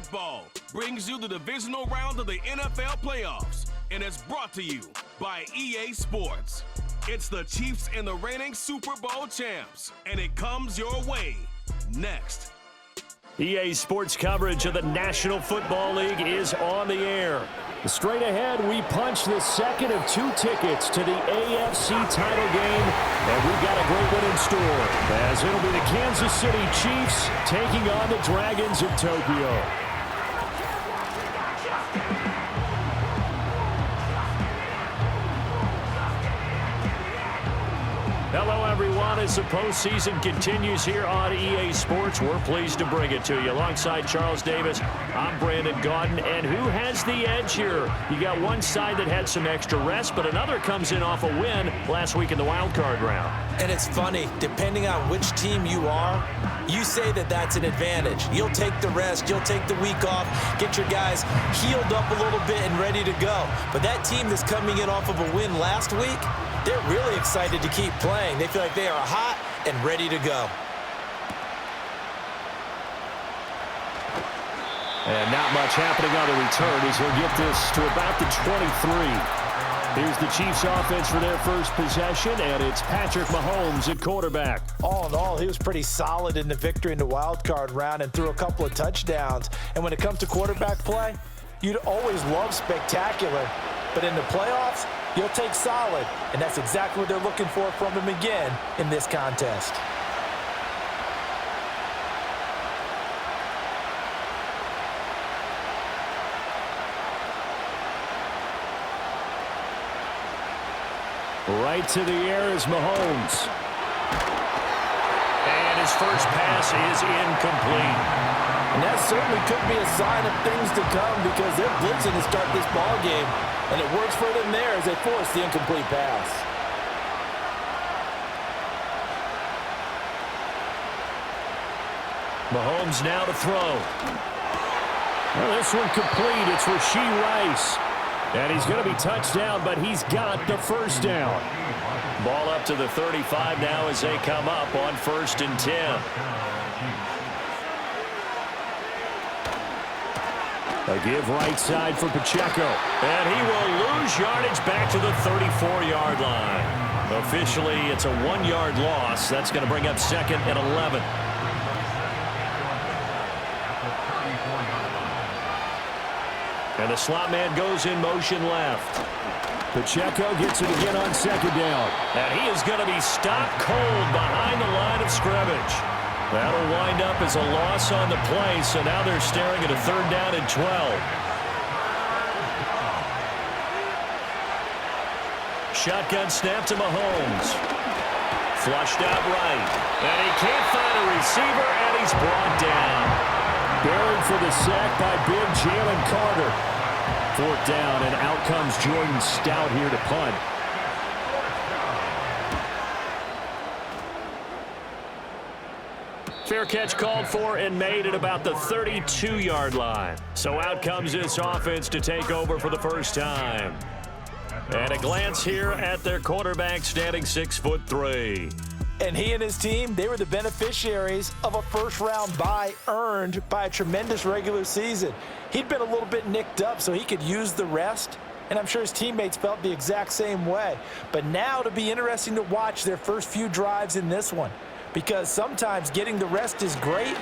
Football brings you the divisional round of the NFL playoffs, and it's brought to you by EA Sports. It's the Chiefs and the reigning Super Bowl champs, and it comes your way next. EA Sports coverage of the National Football League is on the air. Straight ahead, we punch the second of 2 tickets to the AFC title game, and we've got a great one in store, as it'll be the Kansas City Chiefs taking on the Dragons of Tokyo. Hello, everyone. As the postseason continues here on EA Sports, we're pleased to bring it to you. Alongside Charles Davis, I'm Brandon Gaudin. And who has the edge here? You got one side that had some extra rest, but another comes in off a win last week in the wild card round. And it's funny, depending on which team you are, you say that that's an advantage. You'll take the rest, you'll take the week off, get your guys healed up a little bit and ready to go. But that team that's coming in off of a win last week, they're really excited to keep playing. They feel like they are hot and ready to go. And not much happening on the return as he'll get this to about the 23. Here's the Chiefs offense for their first possession, and it's Patrick Mahomes at quarterback. All in all, he was pretty solid in the victory in the wild card round and threw a couple of touchdowns. And when it comes to quarterback play, you'd always love spectacular. But in the playoffs, you'll take solid, and that's exactly what they're looking for from him again in this contest. Right to the air is Mahomes. And his first pass is incomplete. And that certainly could be a sign of things to come because they're blitzing to start this ball game. And it works for them there as they force the incomplete pass. Mahomes now to throw. Well, this one complete. It's Rashee Rice. And he's going to be touched down, but he's got the first down. Ball up to the 35 now as they come up on 1st and 10. A give right side for Pacheco. And he will lose yardage back to the 34-yard line. Officially, it's a 1-yard loss. That's going to bring up 2nd and 11. And the slot man goes in motion left. Pacheco gets it again on 2nd down. And he is going to be stopped cold behind the line of scrimmage. That'll wind up as a loss on the play, so now they're staring at a 3rd down and 12. Shotgun snap to Mahomes. Flushed out right. And he can't find a receiver, and he's brought down. Buried for the sack by big Jalen Carter. 4th down, and out comes Jordan Stout here to punt. Fair catch called for and made at about the 32-yard line. So out comes this offense to take over for the first time. And a glance here at their quarterback standing 6'3". And he and his team, they were the beneficiaries of a first-round bye earned by a tremendous regular season. He'd been a little bit nicked up, so he could use the rest. And I'm sure his teammates felt the exact same way. But now it'll be interesting to watch their first few drives in this one. Because sometimes getting the rest is great,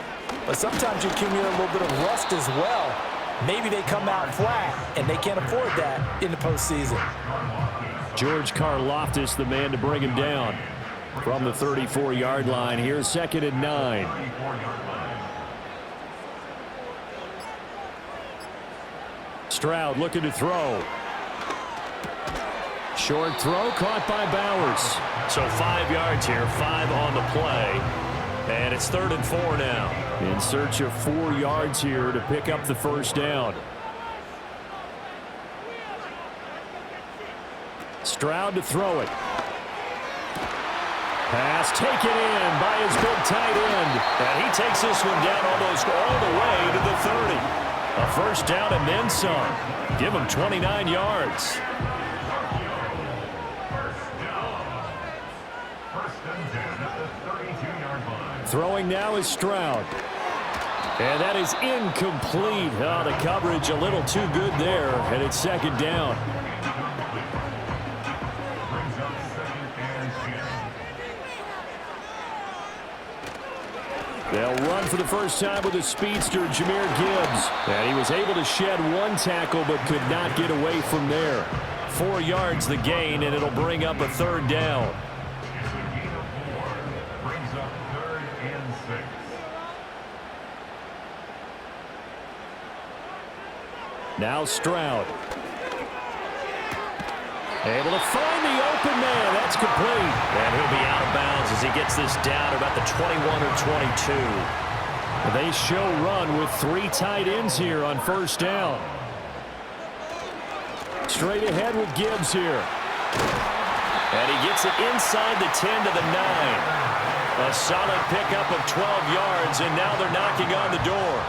but sometimes you accumulate a little bit of rust as well. Maybe they come out flat, and they can't afford that in the postseason. George Karlaftis, the man to bring him down. From the 34-yard line, here's 2nd and 9. Stroud looking to throw. Short throw caught by Bowers. So 5 yards here, 5 on the play. And it's 3rd and 4 now. In search of 4 yards here to pick up the first down. Stroud to throw it. Pass taken in by his big tight end. And he takes this one down almost all the way to the 30. A first down and then some. Give him 29 yards. Throwing now is Stroud. And that is incomplete. Oh, the coverage a little too good there, and it's second down. They'll run for the first time with a speedster, Jahmyr Gibbs. And he was able to shed one tackle but could not get away from there. 4 yards the gain, and it'll bring up a third down. Now Stroud. Able to find the open man. That's complete. And he'll be out of bounds as he gets this down about the 21 or 22. They show run with 3 tight ends here on first down. Straight ahead with Gibbs here. And he gets it inside the 10 to the 9. A solid pickup of 12 yards, and now they're knocking on the door.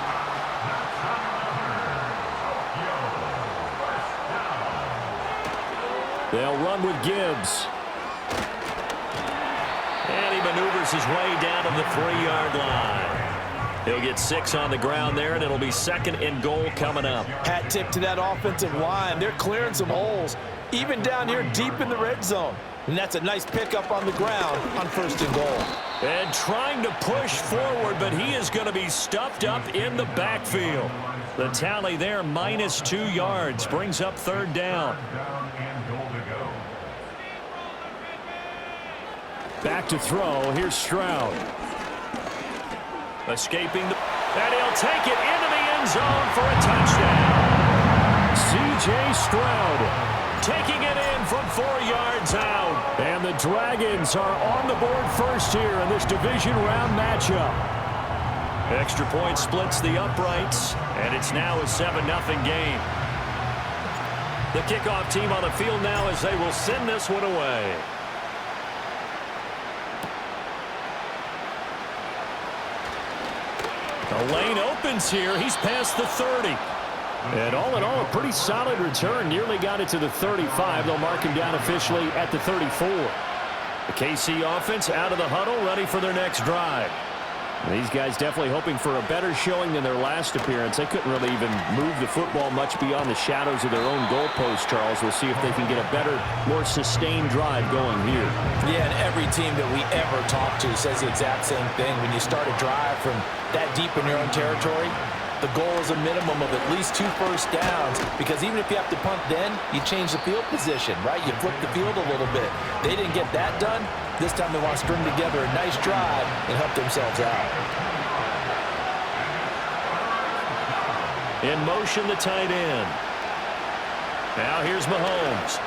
They'll run with Gibbs. And he maneuvers his way down to the 3-yard line. He'll get 6 on the ground there, and it'll be second and goal coming up. Hat tip to that offensive line. They're clearing some holes, even down here deep in the red zone. And that's a nice pickup on the ground on first and goal. And trying to push forward, but he is going to be stuffed up in the backfield. The tally there, minus 2 yards, brings up third down. Back to throw. Here's Stroud. Escaping the... And he'll take it into the end zone for a touchdown. C.J. Stroud taking it in from 4 yards out. And the Dragons are on the board first here in this division round matchup. Extra point splits the uprights, and it's now a 7-0 game. The kickoff team on the field now as they will send this one away. The lane opens here. He's past the 30. And all in all, a pretty solid return. Nearly got it to the 35. They'll mark him down officially at the 34. The KC offense out of the huddle, ready for their next drive. These guys definitely hoping for a better showing than their last appearance. They couldn't really even move the football much beyond the shadows of their own goalpost, Charles. We'll see if they can get a better, more sustained drive going here. Yeah, and every team that we ever talk to says the exact same thing. When you start a drive from that deep in your own territory, the goal is a minimum of at least 2 first downs, because even if you have to punt then, you change the field position, right? You flip the field a little bit. They didn't get that done. This time they want to string together a nice drive and help themselves out. In motion, the tight end. Now here's Mahomes.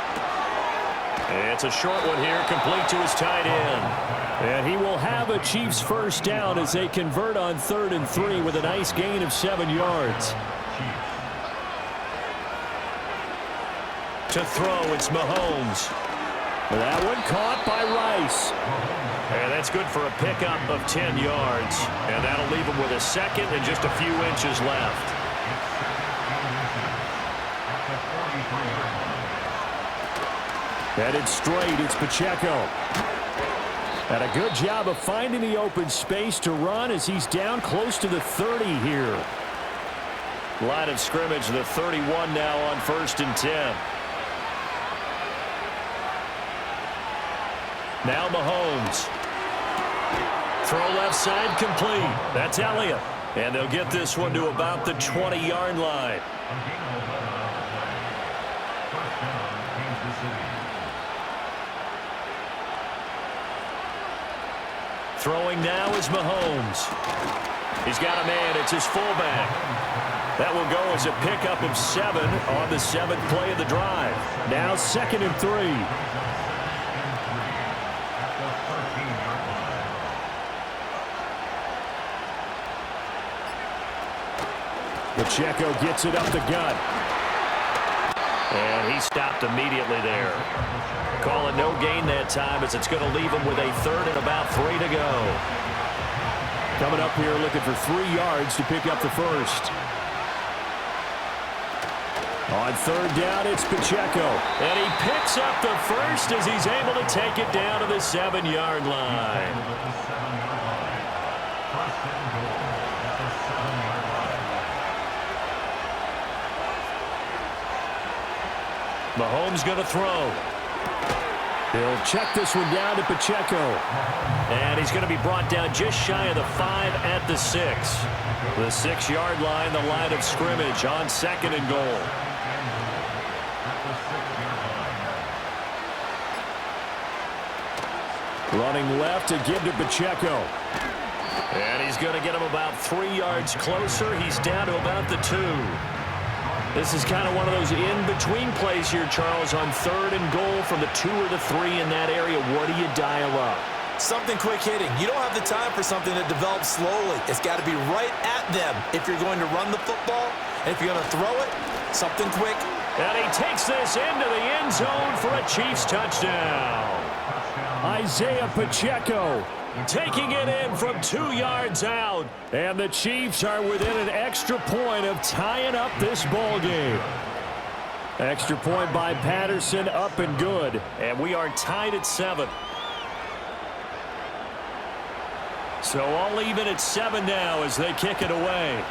It's a short one here, complete to his tight end. And he will have a Chiefs first down as they convert on 3rd and 3 with a nice gain of 7 yards. To throw, it's Mahomes. That one caught by Rice. And that's good for a pickup of 10 yards. And that'll leave him with a second and just a few inches left. Headed straight, it's Pacheco. And a good job of finding the open space to run as he's down close to the 30 here. Line of scrimmage, the 31 now on 1st and 10. Now Mahomes. Throw left side complete. That's Elliott. And they'll get this one to about the 20-yard line. Throwing now is Mahomes. He's got a man. It's his fullback. That will go as a pickup of 7 on the 7th play of the drive. Now 2nd and 3. Pacheco gets it up the gut. And he stopped immediately there. Call it no gain that time as it's going to leave him with a 3rd and about 3 to go. Coming up here looking for 3 yards to pick up the first. On 3rd down, it's Pacheco. And he picks up the first as he's able to take it down to the 7-yard line. Mahomes going to throw. He'll check this one down to Pacheco. And he's going to be brought down just shy of the 5 at the 6. The 6-yard line, the line of scrimmage on 2nd and goal. Running left to give to Pacheco. And he's going to get him about 3 yards closer. He's down to about the 2. This is kind of one of those in-between plays here, Charles, on 3rd and goal from the 2 or the 3 in that area. What do you dial up? Something quick hitting. You don't have the time for something that develops slowly. It's got to be right at them if you're going to run the football. And if you're going to throw it, something quick. And he takes this into the end zone for a Chiefs touchdown. Isaiah Pacheco taking it in from 2 yards out. And the Chiefs are within an extra point of tying up this ball game. Extra point by Patterson, up and good. And we are tied at 7. So all even at 7 now as they kick it away.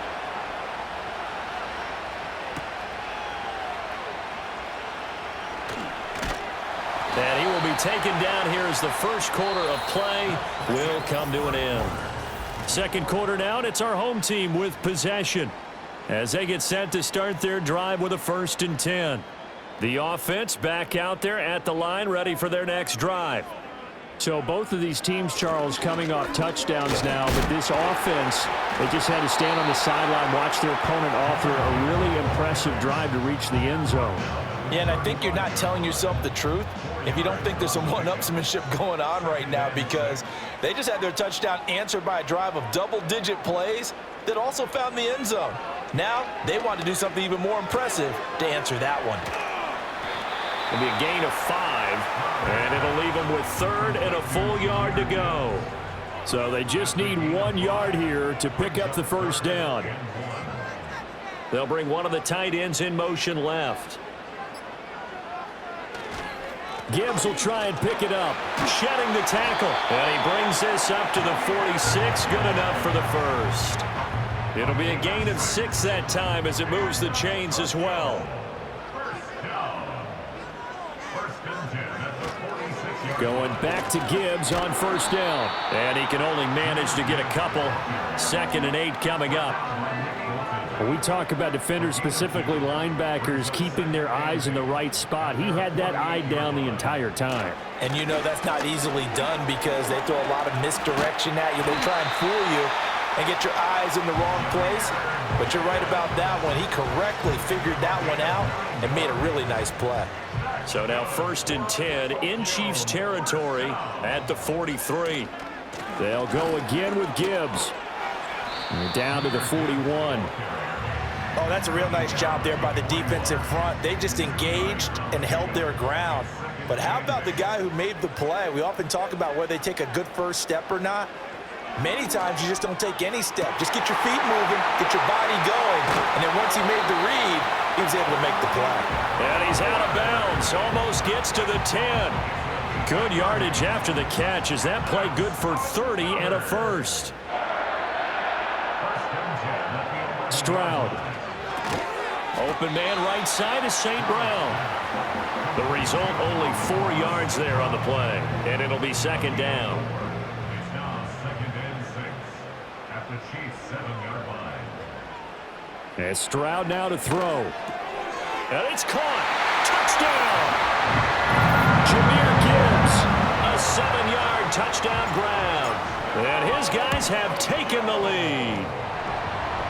And he will be taken down here as the first quarter of play will come to an end. Second quarter now, and it's our home team with possession as they get set to start their drive with a 1st and 10. The offense back out there at the line, ready for their next drive. So both of these teams, Charles, coming off touchdowns now, but this offense, they just had to stand on the sideline, watch their opponent author a really impressive drive to reach the end zone. Yeah, and I think you're not telling yourself the truth if you don't think there's some one-upsmanship going on right now, because they just had their touchdown answered by a drive of double-digit plays that also found the end zone. Now they want to do something even more impressive to answer that one. It'll be a gain of 5, and it'll leave them with 3rd and a full yard to go. So they just need 1 yard here to pick up the first down. They'll bring one of the tight ends in motion left. Gibbs will try and pick it up, shedding the tackle. And he brings this up to the 46, good enough for the first. It'll be a gain of 6 that time as it moves the chains as well. Going back to Gibbs on 1st down. And he can only manage to get a couple. 2nd and 8 coming up. When we talk about defenders, specifically linebackers, keeping their eyes in the right spot, he had that eye down the entire time. And you know that's not easily done because they throw a lot of misdirection at you. They try and fool you and get your eyes in the wrong place. But you're right about that one. He correctly figured that one out and made a really nice play. So now 1st and 10 in Chiefs territory at the 43. They'll go again with Gibbs. And they're down to the 41. Oh, that's a real nice job there by the defense in front. They just engaged and held their ground. But how about the guy who made the play? We often talk about whether they take a good first step or not. Many times you just don't take any step. Just get your feet moving, get your body going. And then once he made the read, he was able to make the play. And he's out of bounds. Almost gets to the 10. Good yardage after the catch. Is that play good for 30 and a first? Stroud. Open man right side is St. Brown. The result, only 4 yards there on the play. And it'll be 2nd down. It's now 2nd and 6 at the Chiefs' 7-yard line. And Stroud now to throw. And it's caught. Touchdown! Jahmyr Gibbs, a 7-yard touchdown grab. And his guys have taken the lead.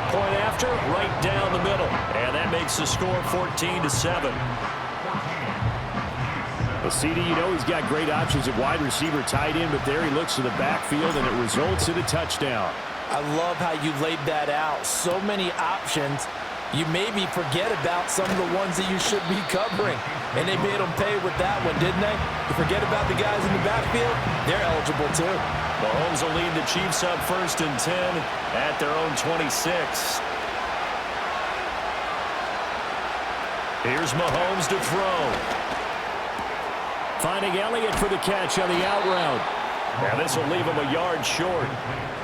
Point after, right down the middle. And that makes the score 14-7. Well, CD, you know he's got great options at wide receiver, tight end, but there he looks to the backfield, and it results in a touchdown. I love how you laid that out. So many options. You maybe forget about some of the ones that you should be covering. And they made them pay with that one, didn't they? You forget about the guys in the backfield, they're eligible too. Mahomes will lead the Chiefs up 1st and 10 at their own 26. Here's Mahomes to throw. Finding Elliott for the catch on the out route. Now this will leave him a yard short.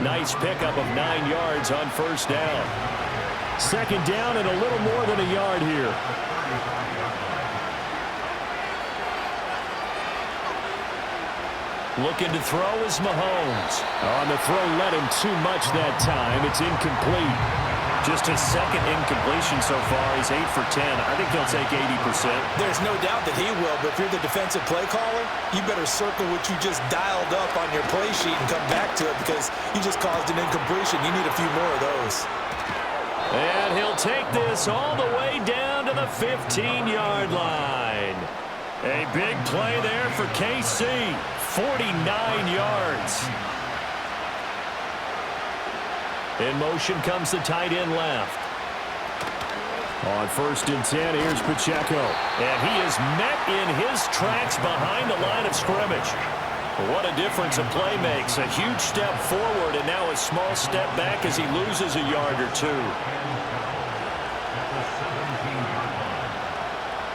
Nice pickup of 9 yards on 1st down. 2nd down and a little more than a yard here. Looking to throw is Mahomes. On the throw, led him too much that time. It's incomplete. Just his second incompletion so far. He's 8 for 10. I think he'll take 80%. There's no doubt that he will, but if you're the defensive play caller, you better circle what you just dialed up on your play sheet and come back to it because you just caused an incompletion. You need a few more of those. And he'll take this all the way down to the 15-yard line. A big play there for KC. 49 yards. In motion comes the tight end left. On 1st and 10, here's Pacheco. And he is met in his tracks behind the line of scrimmage. What a difference a play makes. A huge step forward and now a small step back as he loses a yard or two.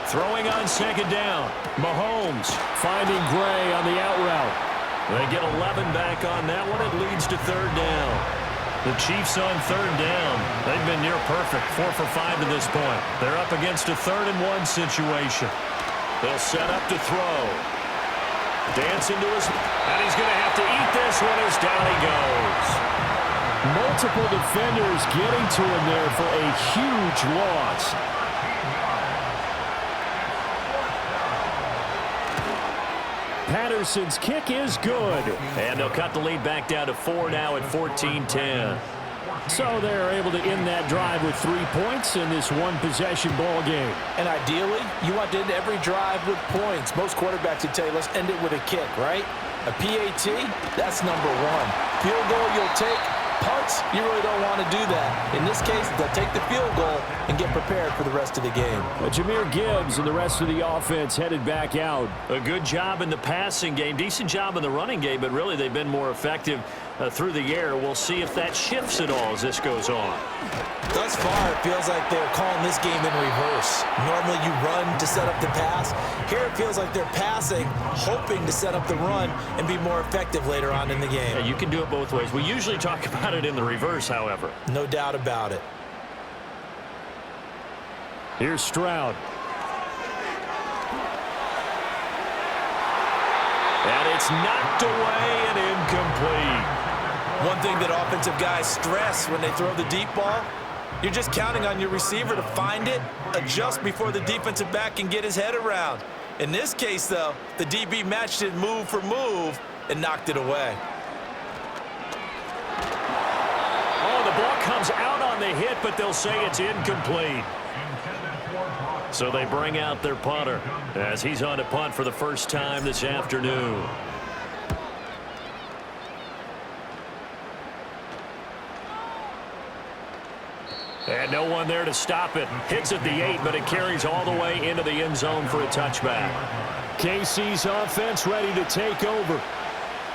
Throwing on 2nd down. Mahomes finding Gray on the out route. They get 11 back on that one. It leads to 3rd down. The Chiefs on 3rd down. They've been near perfect. 4 for 5 to this point. They're up against a 3rd and 1 situation. They'll set up to throw. Dance into his... And he's going to have to eat this one as down he goes. Multiple defenders getting to him there for a huge loss. Patterson's kick is good. And they'll cut the lead back down to 4 now at 14-10. So they're able to end that drive with 3 points in this one-possession ball game. And ideally, you want to end every drive with points. Most quarterbacks would tell you, let's end it with a kick, right? A PAT, that's number 1. Field goal you'll take. Punts, you really don't want to do that. In this case, they'll take the field goal and get prepared for the rest of the game. Jahmyr Gibbs and the rest of the offense headed back out. A good job in the passing game, decent job in the running game, but really they've been more effective through the air. We'll see if that shifts at all as this goes on. Thus far, it feels like they're calling this game in reverse. Normally you run to set up the pass. Here it feels like they're passing, hoping to set up the run and be more effective later on in the game. Yeah, you can do it both ways. We usually talk about it in the reverse, however. No doubt about it. Here's Stroud. And it's knocked away and incomplete. One thing that offensive guys stress when they throw the deep ball, you're just counting on your receiver to find it, adjust before the defensive back can get his head around. In this case, though, the DB matched it move for move and knocked it away. Oh, the ball comes out on the hit, but they'll say it's incomplete. So they bring out their punter as he's on to punt for the first time this afternoon. And no one there to stop it. Hits at the 8, but it carries all the way into the end zone for a touchback. KC's offense ready to take over.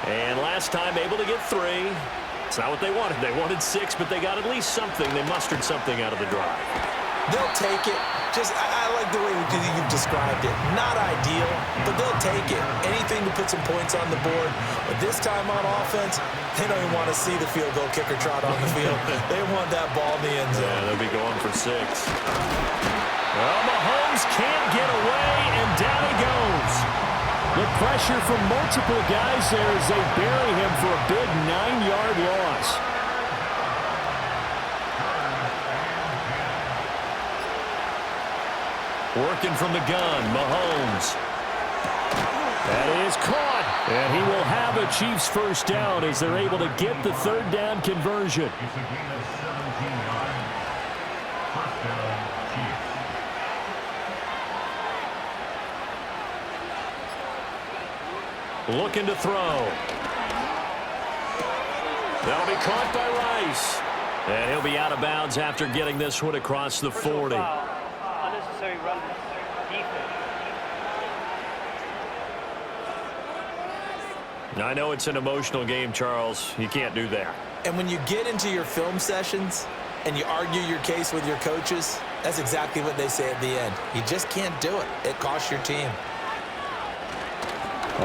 And last time able to get 3. It's not what they wanted. They wanted 6, but they got at least something. They mustered something out of the drive. They'll take it. I like the way you've described it. Not ideal, but they'll take it. Anything to put some points on the board. But this time on offense, they don't even want to see the field goal kicker trot on the field. They want that ball in the end zone. Yeah, they'll be going for 6. Well, Mahomes can't get away, and down he goes. The pressure from multiple guys there as they bury him for a big 9-yard loss. Working from the gun, Mahomes. That is caught. And he will have a Chiefs first down as they're able to get the 3rd down conversion. Looking to throw. That'll be caught by Rice. And he'll be out of bounds after getting this one across the 40. Unnecessary run defense. I know it's an emotional game, Charles. You can't do that. And when you get into your film sessions and you argue your case with your coaches, that's exactly what they say at the end. You just can't do it. It costs your team.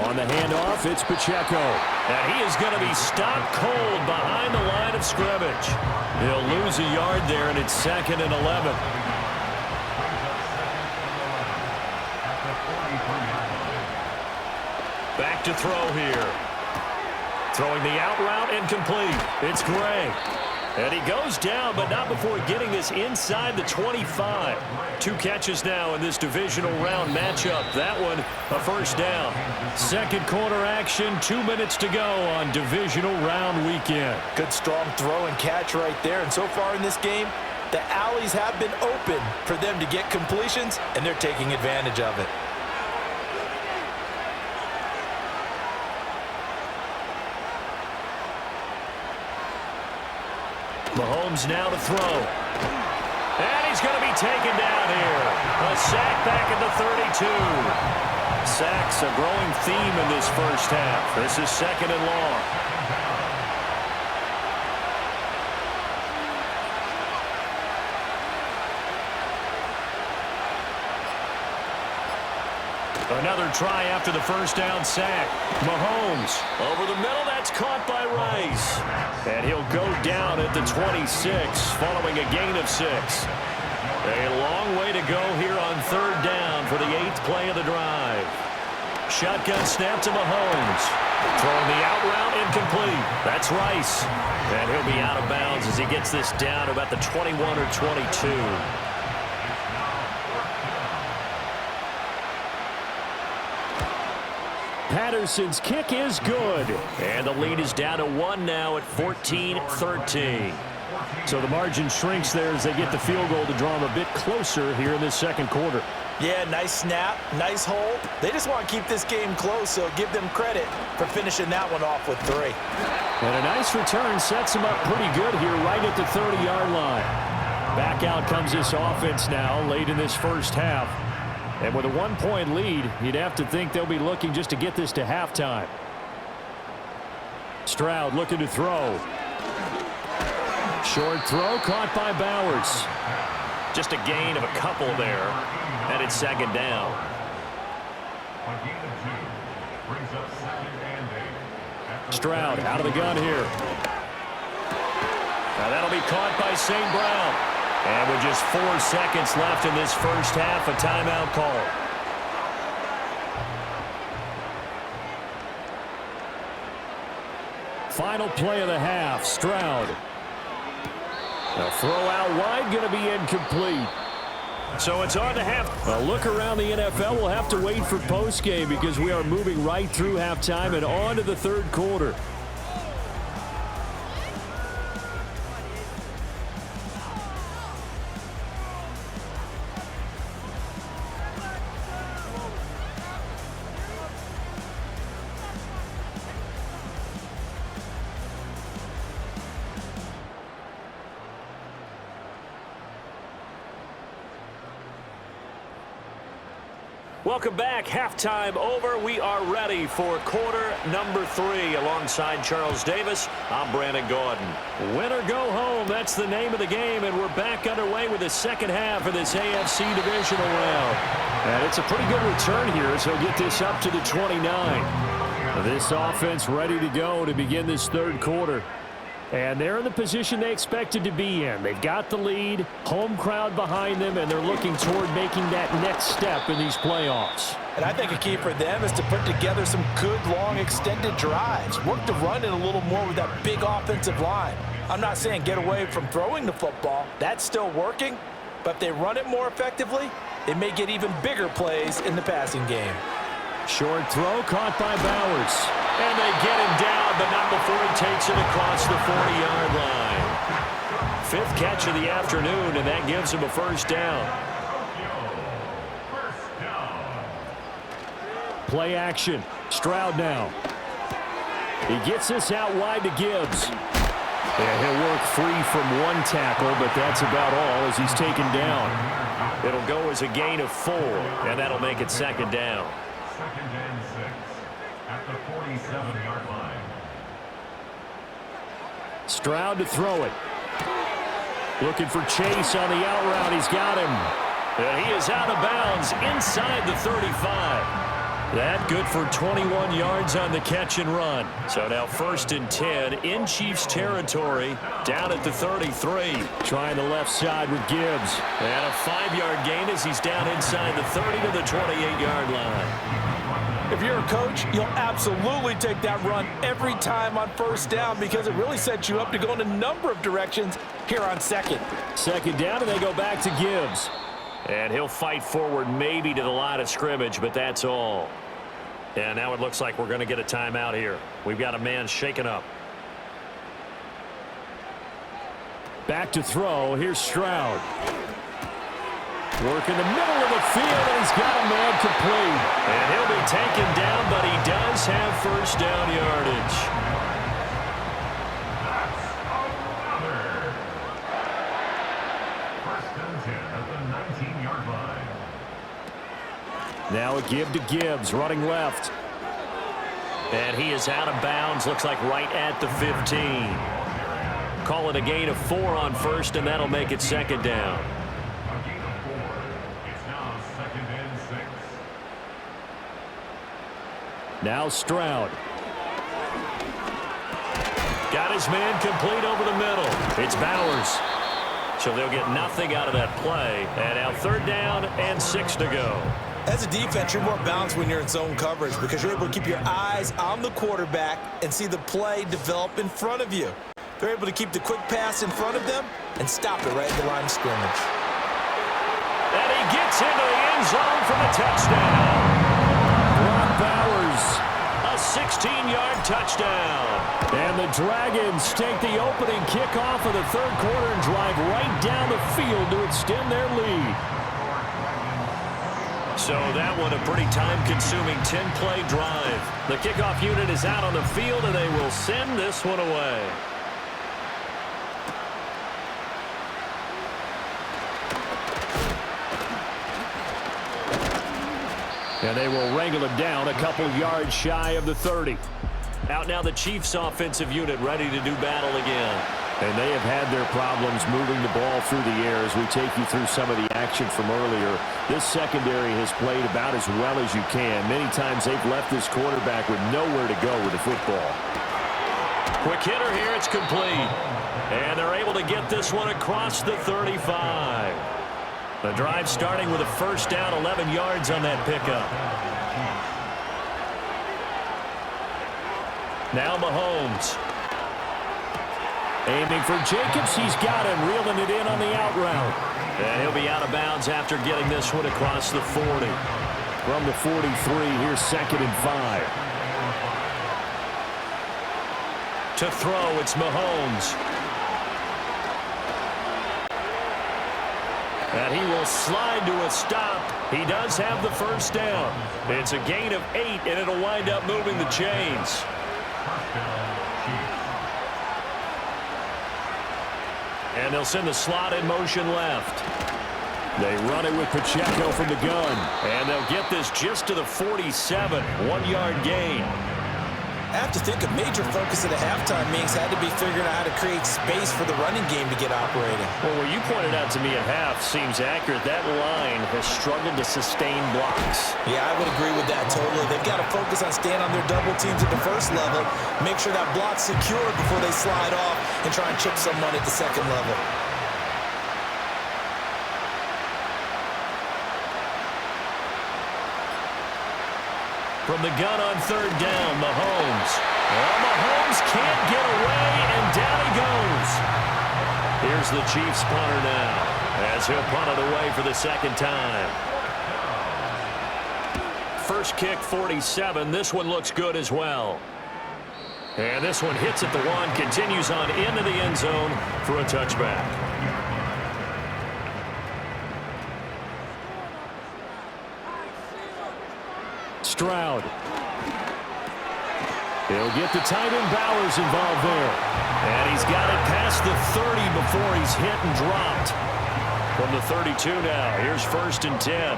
On the handoff, it's Pacheco. And he is going to be stopped cold behind the line of scrimmage. He'll lose a yard there, and it's 2nd and 11. Back to throw here. Throwing the out route and complete. It's Gray. And he goes down, but not before getting this inside the 25. 2 catches now in this divisional round matchup. That one, a first down. Second quarter action, 2 minutes to go on divisional round weekend. Good strong throw and catch right there. And so far in this game, the alleys have been open for them to get completions, and they're taking advantage of it. Mahomes now to throw. And he's going to be taken down here. A sack back at the 32. Sacks a growing theme in this first half. This is second and long. Another try after the first down sack. Mahomes over the middle. That's caught by Rice. And he'll go down at the 26 following a gain of 6. A long way to go here on third down for the 8th play of the drive. Shotgun snap to Mahomes. Throwing the out route incomplete. That's Rice. And he'll be out of bounds as he gets this down about the 21 or 22. Patterson's kick is good. And the lead is down to 1 now at 14-13. So the margin shrinks there as they get the field goal to draw them a bit closer here in this second quarter. Yeah, nice snap, nice hold. They just want to keep this game close, so give them credit for finishing that one off with 3. And a nice return sets them up pretty good here right at the 30-yard line. Back out comes this offense now late in this first half. And with a 1-point lead, you'd have to think they'll be looking just to get this to halftime. Stroud looking to throw. Short throw caught by Bowers. Just a gain of a couple there. And it's second down. Stroud out of the gun here. Now that'll be caught by St. Brown. And with just 4 seconds left in this first half, a timeout call. Final play of the half, Stroud. A throw out wide, going to be incomplete. So it's on to half. A look around the NFL. We'll have to wait for postgame because we are moving right through halftime and on to the third quarter. Welcome back. Halftime over. We are ready for quarter number 3. Alongside Charles Davis, I'm Brandon Gordon. Win or go home. That's the name of the game, and we're back underway with the second half of this AFC Divisional round. And it's a pretty good return here, so get this up to the 29. This offense ready to go to begin this third quarter. And they're in the position they expected to be in. They've got the lead, home crowd behind them, and they're looking toward making that next step in these playoffs. And I think a key for them is to put together some good, long, extended drives. Work the run in a little more with that big offensive line. I'm not saying get away from throwing the football. That's still working. But if they run it more effectively, it may get even bigger plays in the passing game. Short throw caught by Bowers. And they get him down, but not before he takes it across the 40-yard line. 5th catch of the afternoon, and that gives him a first down. Play action. Stroud now. He gets this out wide to Gibbs. And he'll work free from 1 tackle, but that's about all as he's taken down. It'll go as a gain of 4, and that'll make it second down. Second and 6 at the 47-yard line. Stroud to throw it. Looking for Chase on the out route. He's got him. And he is out of bounds inside the 35. That good for 21 yards on the catch and run. So now 1st and 10 in Chiefs territory, down at the 33. Trying the left side with Gibbs. And a 5-yard gain as he's down inside the 30 to the 28-yard line. If you're a coach, you'll absolutely take that run every time on first down because it really sets you up to go in a number of directions here on second. Second down, and they go back to Gibbs. And he'll fight forward maybe to the line of scrimmage, but that's all. And now it looks like we're going to get a timeout here. We've got a man shaken up. Back to throw. Here's Stroud. Work in the middle of the field, and he's got a man complete. And he'll be taken down, but he does have first down yardage. That's another. First and 10 at the 19-yard line. Now a give to Gibbs, running left. And he is out of bounds, looks like right at the 15. Call it a gain of 4 on first, and that'll make it second down. Now Stroud. Got his man complete over the middle. It's Bowers. So they'll get nothing out of that play. And now third down and 6 to go. As a defense, you're more balanced when you're in zone coverage because you're able to keep your eyes on the quarterback and see the play develop in front of you. They're able to keep the quick pass in front of them and stop it right at the line of scrimmage. And he gets into the end zone for the touchdown. Bowers, a 16-yard touchdown. And the Dragons take the opening kickoff of the third quarter and drive right down the field to extend their lead. So that one a pretty time-consuming 10-play drive. The kickoff unit is out on the field, and they will send this one away. And they will wrangle it down a couple yards shy of the 30. Out now the Chiefs offensive unit ready to do battle again. And they have had their problems moving the ball through the air as we take you through some of the action from earlier. This secondary has played about as well as you can. Many times they've left this quarterback with nowhere to go with the football. Quick hitter here, it's complete. And they're able to get this one across the 35. The drive starting with a first down, 11 yards on that pickup. Now Mahomes. Aiming for Jacobs, he's got him, reeling it in on the out route. And he'll be out of bounds after getting this one across the 40. From the 43, here's second and 5. To throw, it's Mahomes. And he will slide to a stop. He does have the first down. It's a gain of 8, and it'll wind up moving the chains. And they'll send the slot in motion left. They run it with Pacheco from the gun. And they'll get this just to the 47, 1-yard gain. I have to think a major focus of the halftime meetings had to be figuring out how to create space for the running game to get operating. Well, what you pointed out to me at half seems accurate. That line has struggled to sustain blocks. Yeah, I would agree with that totally. They've got to focus on staying on their double teams at the first level, make sure that block's secured before they slide off and try and chip someone at the second level. From the gun on third down, Mahomes. Oh, Mahomes can't get away, and down he goes. Here's the Chiefs punter now, as he'll punt it away for the second time. First kick, 47. This one looks good as well. And this one hits at the 1, continues on into the end zone for a touchback. Stroud. He'll get the tight end Bowers involved there. And he's got it past the 30 before he's hit and dropped. From the 32 now, here's first and 10.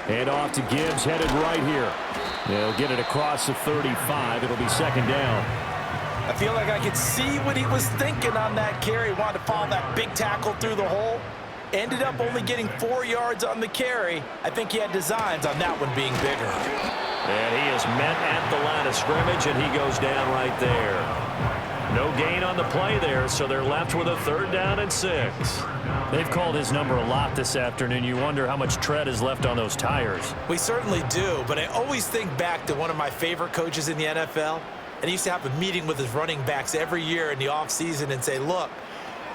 Hand off to Gibbs, headed right here. They'll get it across the 35. It'll be second down. I feel like I could see what he was thinking on that carry. Wanted to follow that big tackle through the hole. Ended up only getting 4 yards on the carry. I think he had designs on that one being bigger. And he is met at the line of scrimmage, and he goes down right there. No gain on the play there, so they're left with a 3rd down and 6. They've called his number a lot this afternoon. You wonder how much tread is left on those tires. We certainly do, but I always think back to one of my favorite coaches in the NFL, and he used to have a meeting with his running backs every year in the offseason and say, look,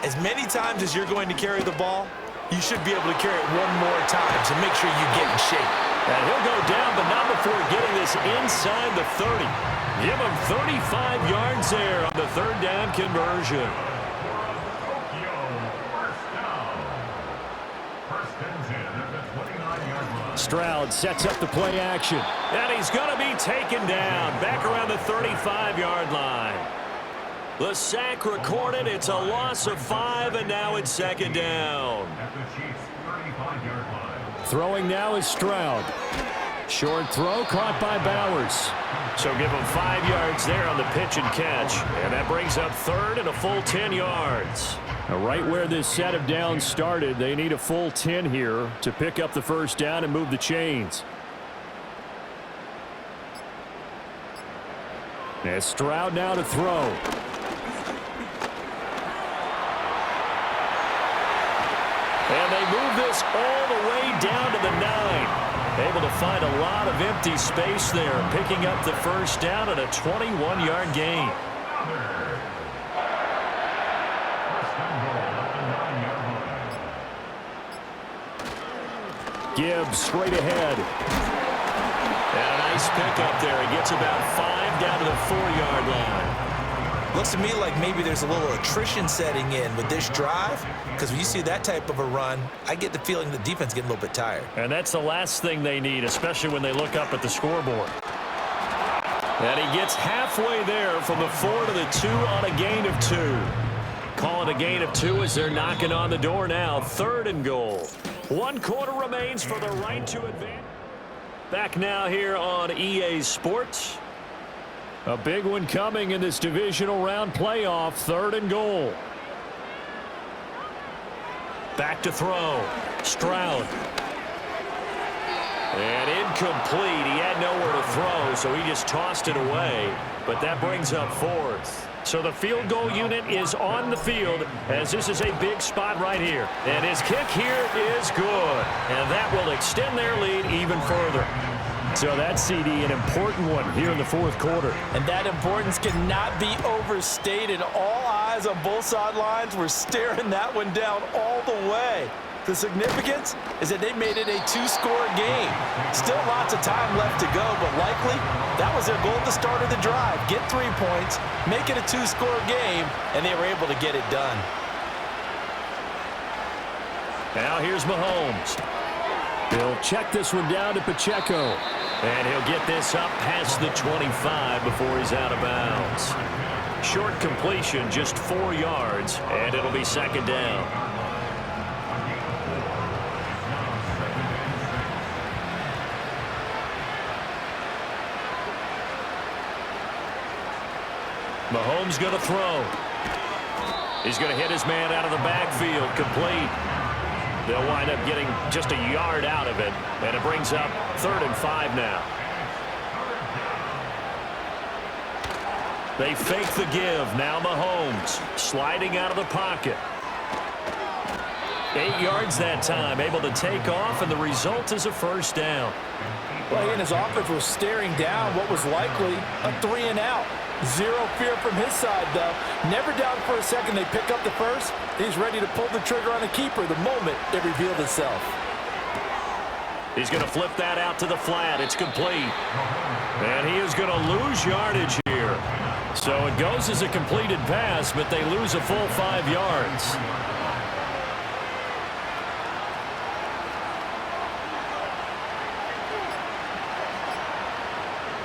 as many times as you're going to carry the ball, you should be able to carry it one more time to make sure you get in shape. And he'll go down, but not before getting this inside the 30. Give him 35 yards there on the 3rd down conversion. Stroud sets up the play action. And he's going to be taken down back around the 35-yard line. The sack recorded. It's a loss of 5, and now it's 2nd down. Throwing now is Stroud. Short throw caught by Bowers. So give him 5 yards there on the pitch and catch. And that brings up 3rd and a full 10 yards. Now, right where this set of downs started, they need a full 10 here to pick up the 1st down and move the chains. As Stroud now to throw. And they move this all the way down to the 9. Able to find a lot of empty space there, picking up the 1st down and a 21-yard gain. Gibbs straight ahead. And a nice pickup there. He gets about 5 down to the 4-yard line. Looks to me like maybe there's a little attrition setting in with this drive, because when you see that type of a run, I get the feeling the defense getting a little bit tired. And that's the last thing they need, especially when they look up at the scoreboard. And he gets halfway there from the 4 to the 2 on a gain of 2. Call it a gain of 2 as they're knocking on the door now. 3rd and goal. 1 quarter remains for the right to advance. Back now here on EA Sports. A big one coming in this divisional round playoff. 3rd and goal. Back to throw. Stroud. And incomplete. He had nowhere to throw, so he just tossed it away. But that brings up 4th. So the field goal unit is on the field as this is a big spot right here. And his kick here is good. And that will extend their lead even further. So that CD, an important one here in the 4th quarter. And that importance cannot be overstated. All eyes on both sidelines were staring that one down all the way. The significance is that they made it a 2-score game. Still lots of time left to go, but likely that was their goal at the start of the drive. Get 3 points, make it a 2-score game, and they were able to get it done. Now here's Mahomes. He'll check this one down to Pacheco. And he'll get this up past the 25 before he's out of bounds. Short completion, just 4 yards, and it'll be 2nd down. Mahomes going to throw. He's going to hit his man out of the backfield, complete. They'll wind up getting just a yard out of it, and it brings up 3rd and 5 now. They fake the give. Now Mahomes sliding out of the pocket. 8 yards that time, able to take off, and the result is a 1st down. Well, again, his offense was staring down what was likely a 3-and-out. Zero fear from his side, though. Never doubted for a second they pick up the first. He's ready to pull the trigger on the keeper the moment it revealed itself. He's going to flip that out to the flat. It's complete. And he is going to lose yardage here. So it goes as a completed pass, but they lose a full 5 yards.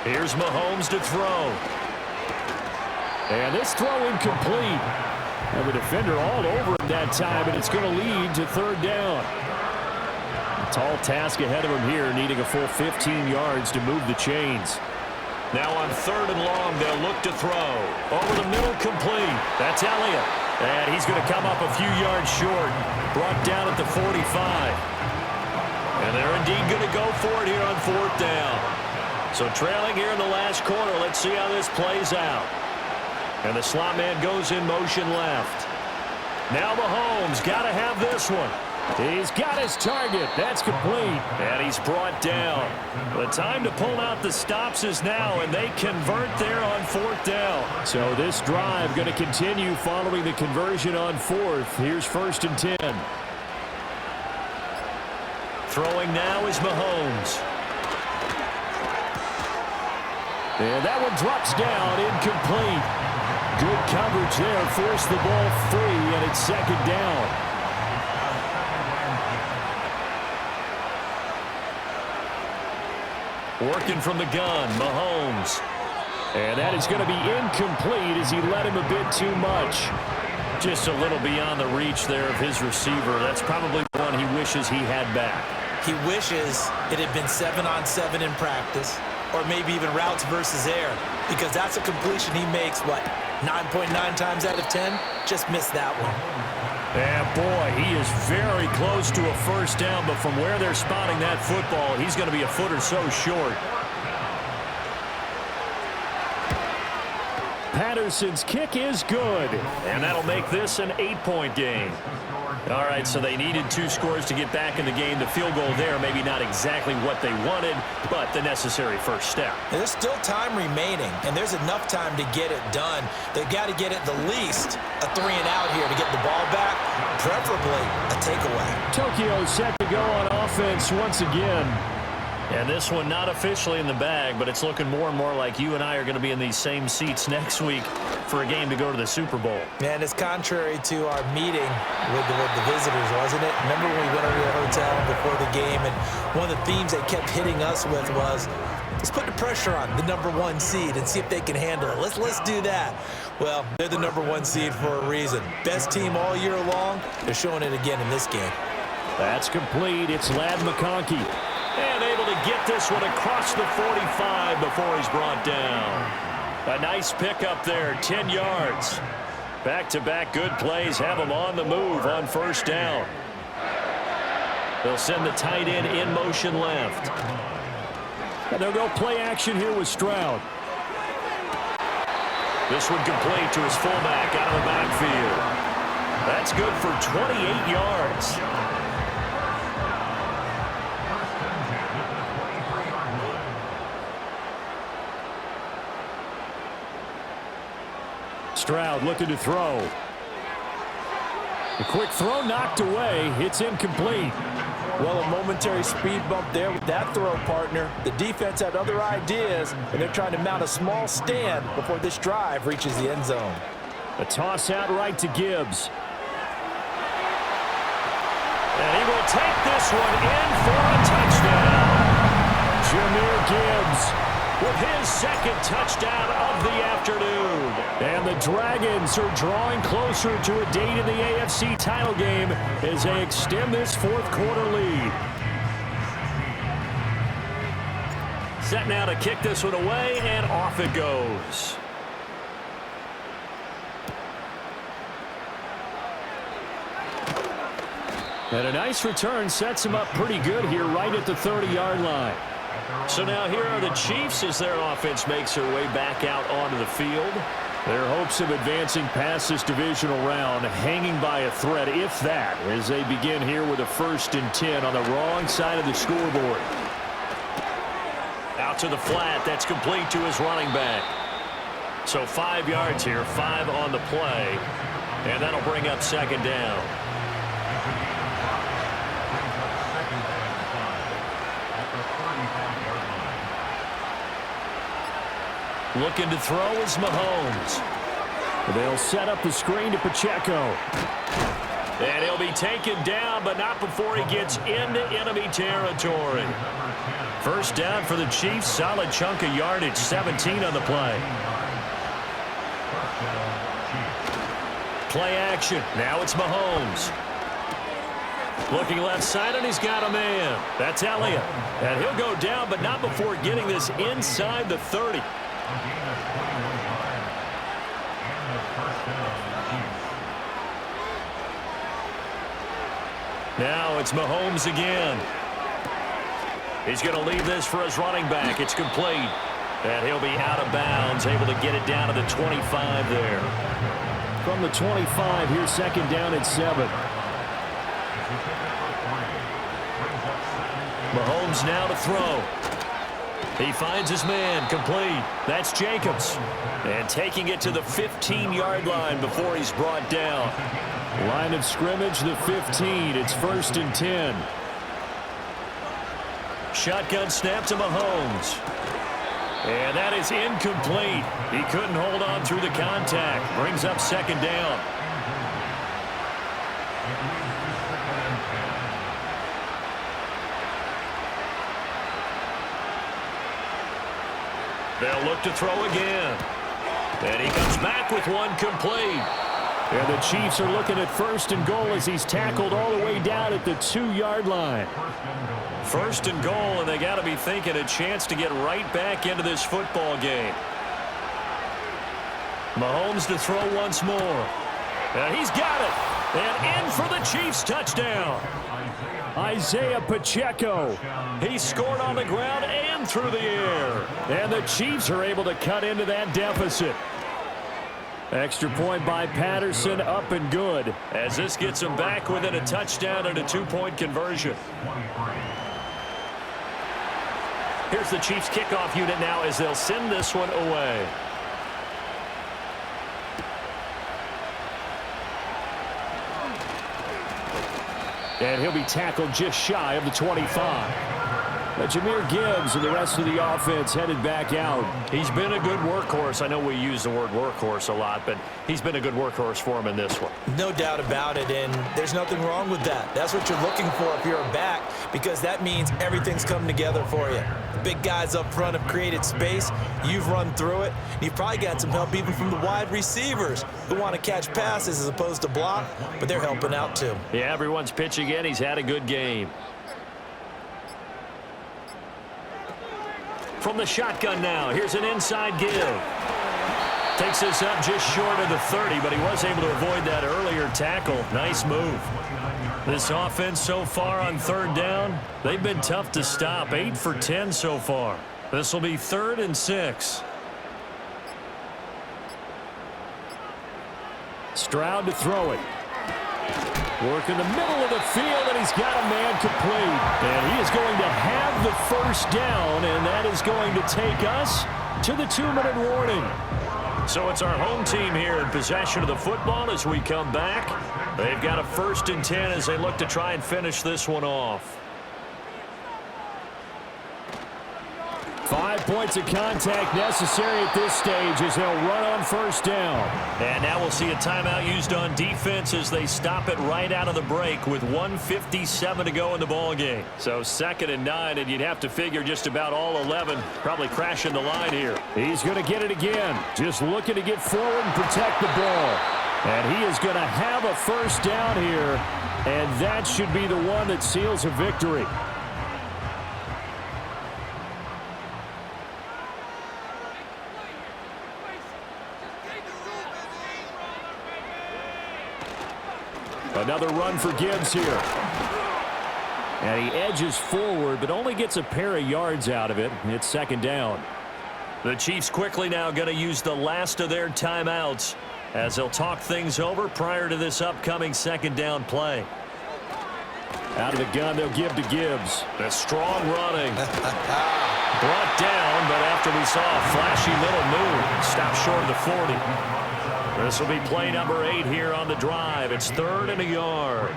Here's Mahomes to throw. And this throw incomplete. And the defender all over him that time, and it's going to lead to 3rd down. A tall task ahead of him here, needing a full 15 yards to move the chains. Now on 3rd and long, they'll look to throw. Over the middle, complete. That's Elliott. And he's going to come up a few yards short. Brought down at the 45. And they're indeed going to go for it here on 4th down. So trailing here in the last quarter. Let's see how this plays out. And the slot man goes in motion left. Now Mahomes got to have this one. He's got his target. That's complete. And he's brought down. The time to pull out the stops is now, and they convert there on 4th down. So this drive going to continue following the conversion on 4th. Here's 1st and 10. Throwing now is Mahomes. And that one drops down, incomplete. Good coverage there, forced the ball free, and it's 2nd down. Working from the gun, Mahomes. And that is going to be incomplete as he let him a bit too much. Just a little beyond the reach there of his receiver. That's probably one he wishes he had back. He wishes it had been 7-on-7 in practice, or maybe even routes versus air, because that's a completion he makes, 9.9 times out of 10? Just missed that one. And boy, he is very close to a 1st down, but from where they're spotting that football, he's going to be a foot or so short. Patterson's kick is good. And that'll make this an 8-point game. All right, so they needed 2 scores to get back in the game. The field goal there, maybe not exactly what they wanted, but the necessary first step. And there's still time remaining, and there's enough time to get it done. They've got to get at the least a 3-and-out here to get the ball back, preferably a takeaway. Tokyo set to go on offense once again. And this one not officially in the bag, but it's looking more and more like you and I are going to be in these same seats next week for a game to go to the Super Bowl. Man, it's contrary to our meeting with the visitors, wasn't it? Remember when we went over to the hotel before the game, and one of the themes they kept hitting us with was, let's put the pressure on the #1 seed and see if they can handle it. Let's do that. Well, they're the #1 seed for a reason. Best team all year long. They're showing it again in this game. That's complete. It's Ladd McConkey. And able to get this one across the 45 before he's brought down. A nice pickup there, 10 yards. Back-to-back good plays have him on the move on 1st down. They'll send the tight end in motion left. And they'll go play action here with Stroud. This one complete to his fullback out of the backfield. That's good for 28 yards. Stroud looking to throw. A quick throw knocked away. It's incomplete. Well, a momentary speed bump there with that throw, partner. The defense had other ideas, and they're trying to mount a small stand before this drive reaches the end zone. A toss out right to Gibbs. And he will take this one in for a touchdown. Jahmyr Gibbs with his 2nd touchdown of the afternoon. And the Dragons are drawing closer to a date in the AFC title game as they extend this 4th quarter lead. Set now to kick this one away, and off it goes. And a nice return sets him up pretty good here right at the 30-yard line. So now here are the Chiefs as their offense makes their way back out onto the field. Their hopes of advancing past this divisional round hanging by a thread, if that, as they begin here with a 1st and 10 on the wrong side of the scoreboard. Out to the flat. That's complete to his running back. So 5 yards here, 5 on the play. And that'll bring up 2nd down. Looking to throw is Mahomes. They'll set up the screen to Pacheco. And he'll be taken down, but not before he gets into enemy territory. 1st down for the Chiefs. Solid chunk of yardage, 17 on the play. Play action. Now it's Mahomes. Looking left side, and he's got a man. That's Elliott. And he'll go down, but not before getting this inside the 30. Now it's Mahomes again. He's going to leave this for his running back. It's complete. And he'll be out of bounds, able to get it down to the 25 there. From the 25, here's second down at 7. Mahomes now to throw. He finds his man, complete. That's Jacobs. And taking it to the 15-yard line before he's brought down. Line of scrimmage, the 15. It's 1st and 10. Shotgun snap to Mahomes. And that is incomplete. He couldn't hold on through the contact. Brings up second down. They'll look to throw again. And he comes back with one complete. And the Chiefs are looking at 1st and goal as he's tackled all the way down at the 2-yard line. 1st and goal, and they got to be thinking a chance to get right back into this football game. Mahomes to throw once more. And he's got it. And in for the Chiefs touchdown. Isaiah Pacheco. He scored on the ground and through the air. And the Chiefs are able to cut into that deficit. Extra point by Patterson, up and good. As this gets them back within a touchdown and a 2-point conversion. Here's the Chiefs kickoff unit now as they'll send this one away. And he'll be tackled just shy of the 25. But Jahmyr Gibbs and the rest of the offense headed back out. He's been a good workhorse. I know we use the word workhorse a lot, but he's been a good workhorse for him in this one. No doubt about it, and there's nothing wrong with that. That's what you're looking for if you're a back, because that means everything's come together for you. The big guys up front have created space. You've run through it. You've probably got some help even from the wide receivers who want to catch passes as opposed to block, but they're helping out too. Yeah, everyone's pitching in. He's had a good game. From the shotgun now, here's an inside give. Takes this up just short of the 30, but he was able to avoid that earlier tackle. Nice move. This offense so far on 3rd down, they've been tough to stop. 8 for 10 so far. This will be 3rd and 6. Stroud to throw it. Work in the middle of the field, and he's got a man complete. And he is going to have the 1st down, and that is going to take us to the 2-minute warning. So it's our home team here in possession of the football as we come back. They've got a 1st and 10 as they look to try and finish this one off. 5 points of contact necessary at this stage as they'll run on 1st down. And now we'll see a timeout used on defense as they stop it right out of the break with 1:57 to go in the ball game. So 2nd and 9, and you'd have to figure just about all 11 probably crashing the line here. He's going to get it again. Just looking to get forward and protect the ball. And he is going to have a 1st down here, and that should be the one that seals a victory. Another run for Gibbs here. And he edges forward, but only gets a pair of yards out of it. It's 2nd down. The Chiefs quickly now going to use the last of their timeouts as they'll talk things over prior to this upcoming 2nd down play. Out of the gun, they'll give to Gibbs. The strong running. Brought down, but after we saw a flashy little move, stopped short of the 40. This will be play number 8 here on the drive. It's 3rd and a yard.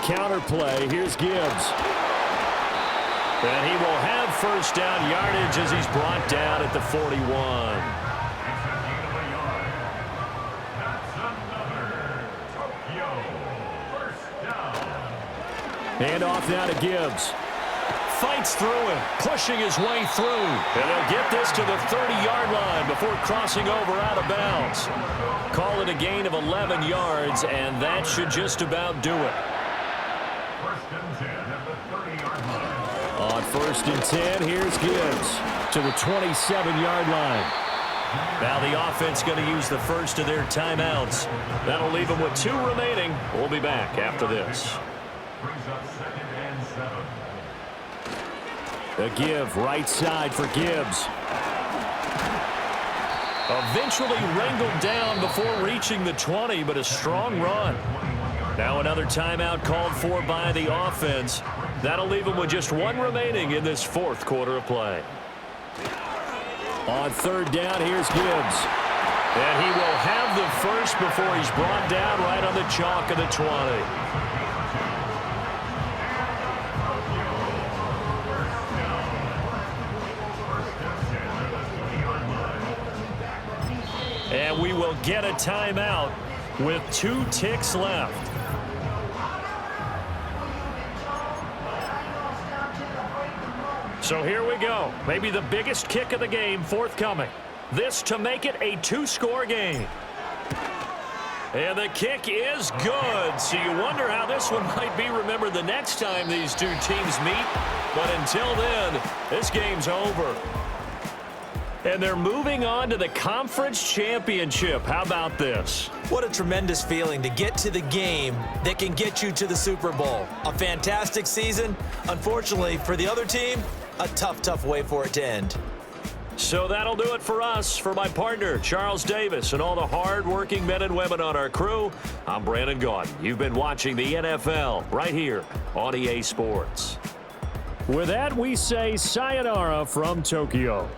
Counter play. Here's Gibbs. And he will have 1st down yardage as he's brought down at the 41. Hand off now to Gibbs. Fights through him, pushing his way through. And they'll get this to the 30-yard line before crossing over out of bounds. Call it a gain of 11 yards, and that should just about do it. On 1st and 10, here's Gibbs to the 27-yard line. Now the offense going to use the first of their timeouts. That'll leave them with 2 remaining. We'll be back after this. Brings up 2nd and 7. The give right side for Gibbs. Eventually wrangled down before reaching the 20, but a strong run. Now another timeout called for by the offense. That'll leave them with just 1 remaining in this 4th quarter of play. On 3rd down, here's Gibbs. And he will have the first before he's brought down right on the chalk of the 20. And we will get a timeout with 2 ticks left. So here we go. Maybe the biggest kick of the game forthcoming. This to make it a 2-score game. And the kick is good. So you wonder how this one might be remembered the next time these 2 teams meet. But until then, this game's over. And they're moving on to the conference championship. How about this? What a tremendous feeling to get to the game that can get you to the Super Bowl. A fantastic season. Unfortunately, for the other team, a tough way for it to end. So that'll do it for us. For my partner, Charles Davis, and all the hard-working men and women on our crew, I'm Brandon Gaudin. You've been watching the NFL right here on EA Sports. With that, we say sayonara from Tokyo.